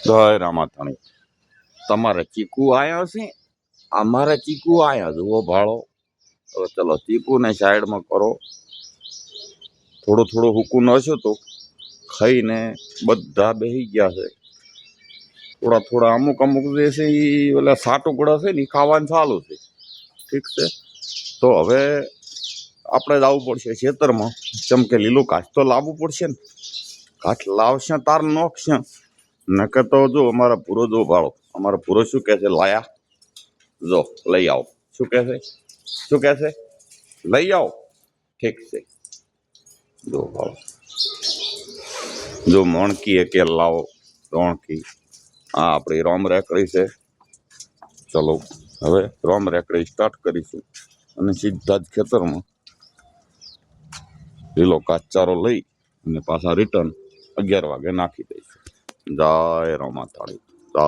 જય રામાધણી તમારે ચીકુ આયા છે અમારે ચીકુ આયા જુઓ ભાળો હવે ચલો ચીકુ ને સાઈડમાં કરો થોડું થોડું હુકું નશો તો ખાઈને બધા બેસી ગયા છે થોડા થોડા અમુક અમુક જે છે એ ઓલા સાટુકડા છે ને ઈ ખાવાનું ચાલુ છે ઠીક છે તો હવે આપણે જ આવવું પડશે ખેતરમાં ચમકે લીલું ઘાસ તો લાવવું પડશે ને ઘાસ લાવશે તાર નોખશે નકર તો જો અમારા પૂરો જો ભાળો અમારા પૂરો શું કહે છે લાયા જો લઈ આવો શું કહે છે શું કહે છે લઈ આવો ઠીક છે જો ભાળો જો મણકી કે લાવો રોણકી આ આપણી રોમ રેકડી છે ચલો હવે રોમ રેકડી સ્ટાર્ટ કરીશું અને સીધા જ ખેતરમાં લીલો કાચચારો લઈ અને પાછા રિટર્ન 11 વાગે નાખી દઈશું જય રામાધણી જય